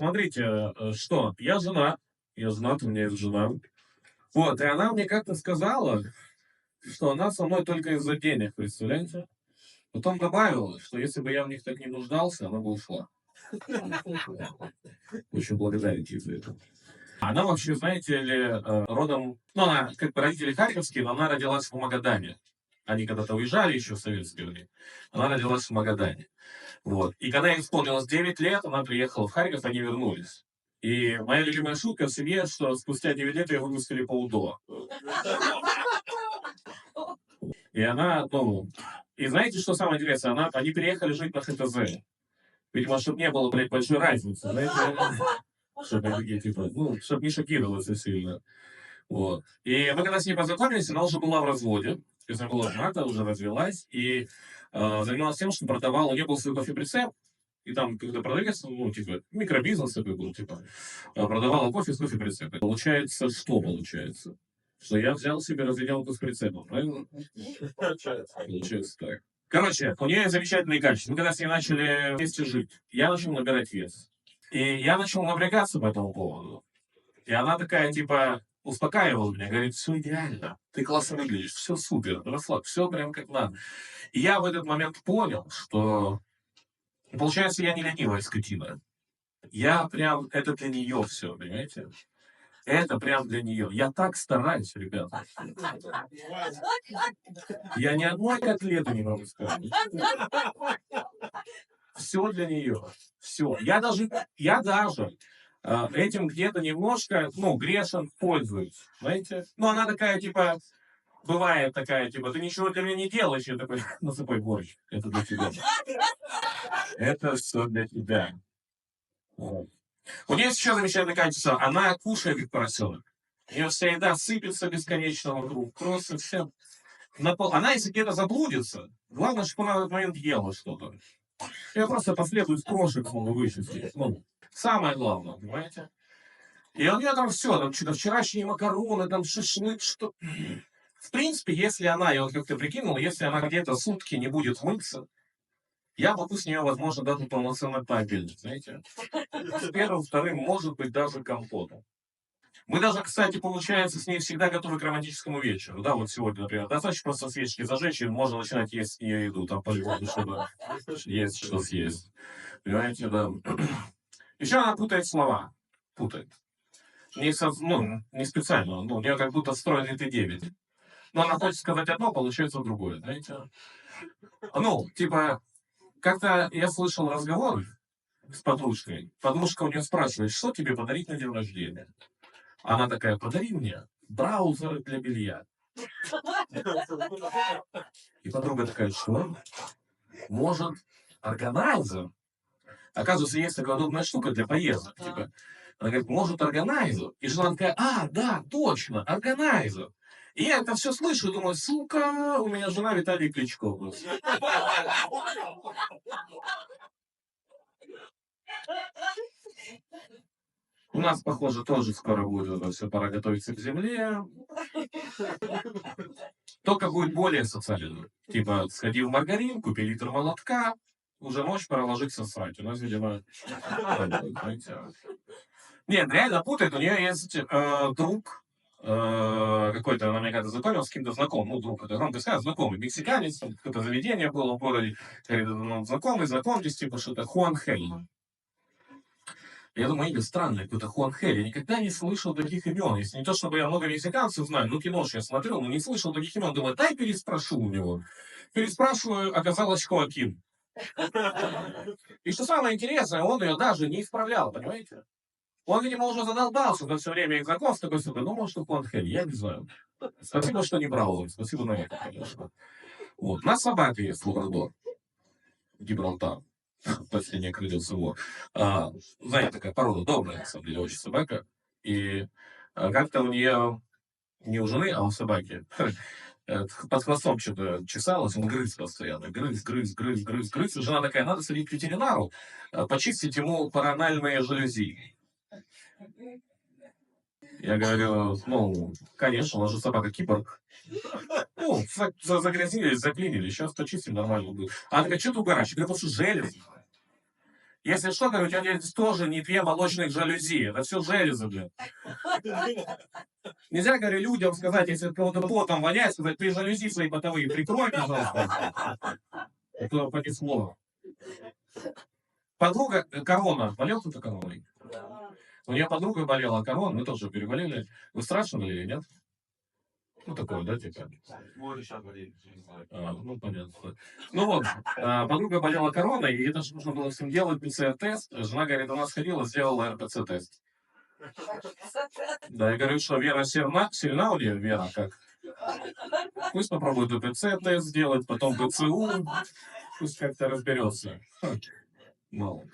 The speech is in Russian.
смотрите, что я женат, у меня есть жена. Вот, и она мне как-то сказала, что она со мной только из-за денег, представляете? Потом добавила, что если бы я в них так не нуждался, она бы ушла. Очень благодарен ей за это. Она вообще, знаете ли, родом, ну, она как бы родители харьковские, но она родилась в Магадане. Они когда-то уезжали еще в советское время. Она родилась в Магадане. Вот. И когда ей исполнилось 9 лет, она приехала в Харьков, они вернулись. И моя любимая шутка в семье, что спустя 9 лет ее выпустили по УДО. И она, ну, и знаете, что самое интересное? Они переехали жить на ХТЗ. Видимо, чтобы не было, блядь, большой разницы, знаете? Чтобы такие, типа, ну, чтобы не шокироваться сильно. Вот. И мы когда с ней познакомились, она уже была в разводе. То есть она была жената, уже развелась. И занималась тем, что продавала, у нее был свой кофе-прицеп. И там, когда продавец, ну, типа, микробизнес такой был, типа, продавала кофе с кофе-прицепом. Получается, что получается? Что я взял себе разделялку с прицепом, правильно? Получается так. Короче, у нее замечательные качества. Мы когда с ней начали вместе жить, я начал набирать вес. И я начал напрягаться по этому поводу. И она такая, типа, успокаивала меня, говорит, все идеально, ты классно выглядишь, все супер, расслабь, все прям как надо. И я в этот момент понял, что, получается, я не ленивая скотина. Я прям, это для нее все, понимаете? Это прям для нее. Я так стараюсь, ребята. Я ни одной котлеты не могу сказать. Все для нее. Все. Я даже этим где-то немножко, ну, грешен, пользуюсь. Знаете? Ну, она такая, типа, бывает такая, типа, ты ничего для меня не делаешь. Я такой, насыпай борщ. Это для тебя. Это все для тебя. Вот. У нее есть еще замечательное качество. Она кушает как поросенок. У нее вся еда сыпется бесконечно вокруг. Просто все Она, если где-то заблудится, главное, чтобы она в этот момент ела что-то. Я просто последую из крошек могу вычислить. Ну, самое главное, понимаете? И у нее там все, там что-то вчерашние макароны, там шашлык, что... В принципе, если она, я вот как-то прикинул, если она где-то сутки не будет мыться, я могу с нее, возможно, даже полноценно пообедать, знаете? С первым, вторым, может быть, даже компотом. Мы даже, кстати, получается, с ней всегда готовы к романтическому вечеру. Да, вот сегодня, например, достаточно просто свечки зажечь, и можно начинать есть с нее еду, там, по-любому, чтобы есть что съесть. Понимаете, да. Еще она путает слова. Путает. Не специально. Ну, у нее как будто встроенный Т9. Но она хочет сказать одно, получается другое, знаете. Ну, типа, как-то я слышал разговор с подружкой. Подружка у нее спрашивает, что тебе подарить на день рождения? Она такая, подари мне браузер для белья. И подруга такая, что? Может, органайзер? Оказывается, есть такая удобная штука для поездок. Типа, она говорит, может, органайзер? И жена такая, да, точно, органайзер. И я это все слышу и думаю, сука, у меня жена Виталий Кличко. У нас, похоже, тоже скоро будет это все, пора готовиться к земле. Только будет более социально. Типа, сходи в маргарин, купи литр молотка, уже ночь пора ложиться спать. У нас, видимо, нет, реально путает. У нее есть друг, какой-то, она мне когда знакомилась с кем-то знакомым, ну, друг, это громко сказать, знакомый, мексиканец, там какое-то заведение было в городе, говорит, ну, знакомый, знакомьтесь, типа, что-то Хуан Хель. Я думаю, имя странное, какой-то Хуан Хель. Я никогда не слышал таких имен. Если не то, чтобы я много мексиканцев знаю, ну, кино я смотрел, но не слышал таких имен. Думаю, дай переспрошу у него. Переспрашиваю, оказалось Хоакин. И что самое интересное, он ее даже не исправлял, понимаете? Он, видимо, уже задолбался за все время их знакомств, такой себе, ну, может, Хуан Хель, я не знаю. Спасибо, что не брал, спасибо на это, конечно. Вот. У нас собака есть, лабрадор. Гибралтар. Последний крылья его. Знаете, такая порода добрая, на самом деле, очень собака. И как-то у нее, не у жены, а у собаки, под хвостом что-то чесалось, он грыз постоянно. Грыз. И жена такая, надо сходить к ветеринару, почистить ему паранальные жалюзи. Я говорю, ну, конечно, у нас же собака киборг. Ну, загрязнили, заклинили, сейчас почистим, нормально будет. Она такая, что ты угораешь? Я говорю, потому что железо. Если что, говорю, у тебя здесь тоже не две молочных жалюзи. Это все железы, блин. Нельзя, говорю, людям сказать, если от кого-то потом воняет, сказать, ты жалюзи свои бытовые прикрой, пожалуйста. Это понесло. Подруга корона. Болел кто-то короной? У нее подруга болела короной, мы тоже переболели. Вы страшно болели, нет? Ну, такое, да, типа? Ну, понятно. Ну вот, подруга болела короной, и это же нужно было всем делать ПЦР-тест. Жена говорит, она сходила, сделала РПЦ-тест. Да, я говорю, что Вера сильна у нее, Вера, как? Пусть попробует ПЦР-тест сделать, потом ПЦУ, пусть как-то разберется. Мало.